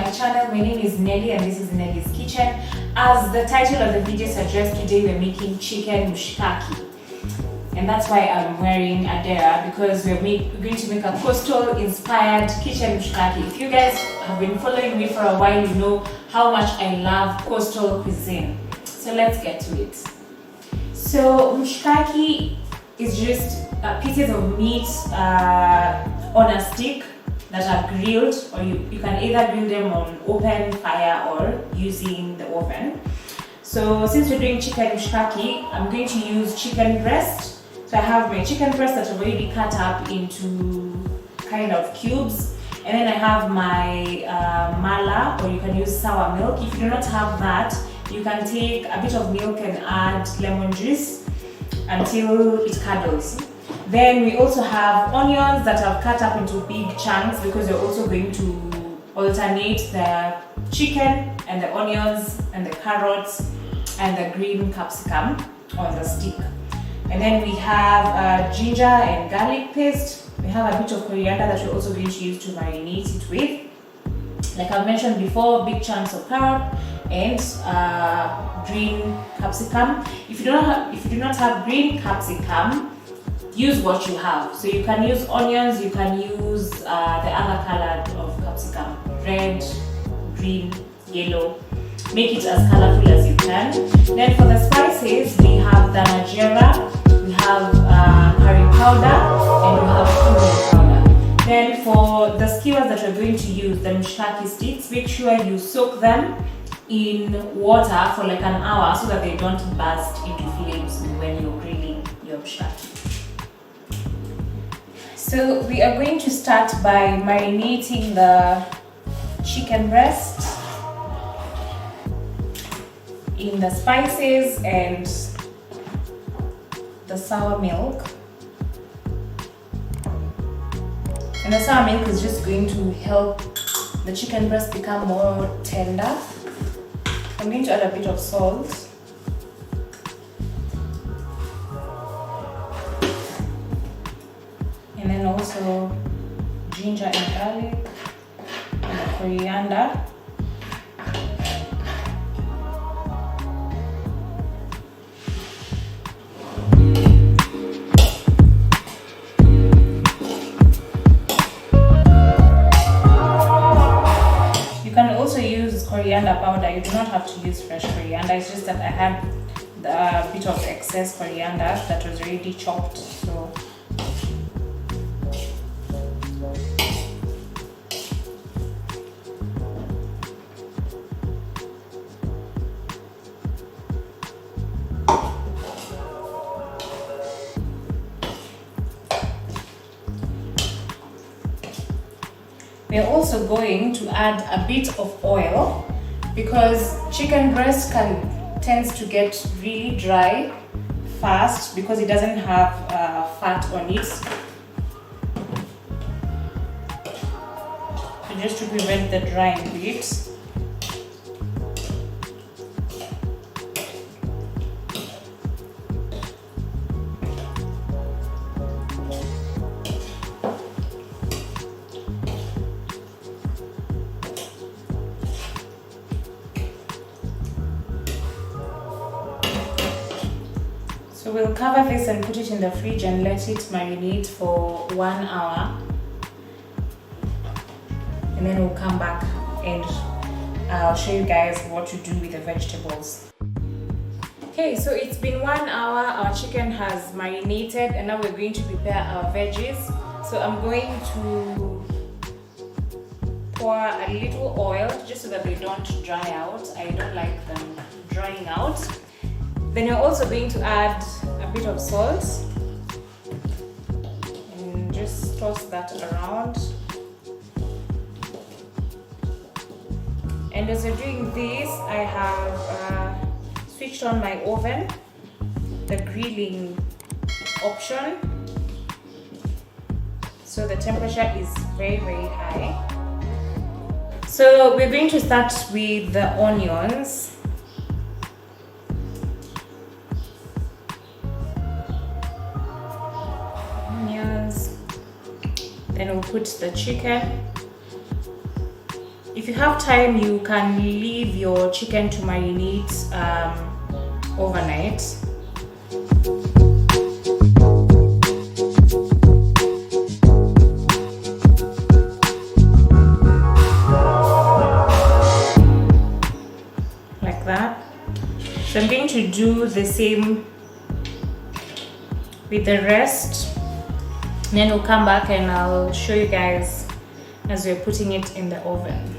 my channel. My name is Nelly and this is Nelly's Kitchen. As the title of the video suggests, today we're making chicken mshikaki. And that's why I'm wearing a dera, because we're going to make a coastal inspired kitchen mshikaki. If you guys have been following me for a while, you know how much I love coastal cuisine. So let's get to it. So mshikaki is just pieces of meat on a stick that are grilled, or you can either grill them on open fire or using the oven. So since we're doing chicken mshikaki, I'm going to use chicken breast. So I have my chicken breast that I've already cut up into kind of cubes, and then I have my mala, or you can use sour milk. If you do not have that, you can take a bit of milk and add lemon juice until it curdles. Then we also have onions that I've cut up into big chunks, because we're also going to alternate the chicken and the onions and the carrots and the green capsicum on the stick. And then we have ginger and garlic paste. We have a bit of coriander that we're also going to use to marinate it with. Like I've mentioned before, big chunks of carrot and green capsicum. If you do not have green capsicum, use what you have. So you can use onions, you can use the other color of capsicum, red, green, yellow. Make it as colorful as you can. Then for the spices, we have the najera, we have curry powder, and we have cumin powder. Then for the skewers that we're going to use, the mshikaki sticks, make sure you soak them in water for like an hour so that they don't burst into flames when you're grilling your mshikaki. So we are going to start by marinating the chicken breast in the spices and the sour milk. And the sour milk is just going to help the chicken breast become more tender. I'm going to add a bit of salt. And then also ginger and garlic and the coriander. You can also use coriander powder. You do not have to use fresh coriander. It's just that I had a bit of excess coriander that was already chopped. So we are also going to add a bit of oil, because chicken breast tends to get really dry fast because it doesn't have fat on it. So just to prevent the drying bit. So we'll cover this and put it in the fridge and let it marinate for 1 hour. And then we'll come back and I'll show you guys what to do with the vegetables. Okay, so it's been 1 hour, our chicken has marinated, and now we're going to prepare our veggies. So I'm going to pour a little oil just so that they don't dry out. I don't like them drying out. Then you're also going to add a bit of salt and just toss that around. And as you're doing this, I have switched on my oven, the grilling option. So the temperature is very, very high. So we're going to start with the onions. Then we'll put the chicken. if you have time, you can leave your chicken to marinate overnight. Like that. So I'm going to do the same with the rest. Then we'll come back and I'll show you guys as we're putting it in the oven.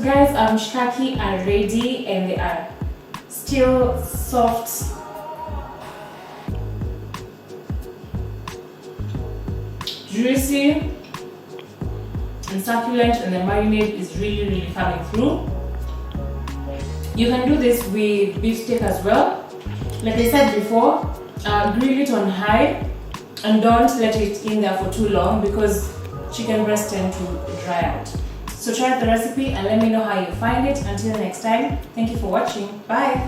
Guys, mshikaki are ready and they are still soft, juicy and succulent, and the marinade is really coming through. You can do this with beef steak as well. Like I said before, grill it on high and don't let it in there for too long because chicken breasts tend to dry out. So try out the recipe and let me know how you find it. Until next time, thank you for watching. Bye!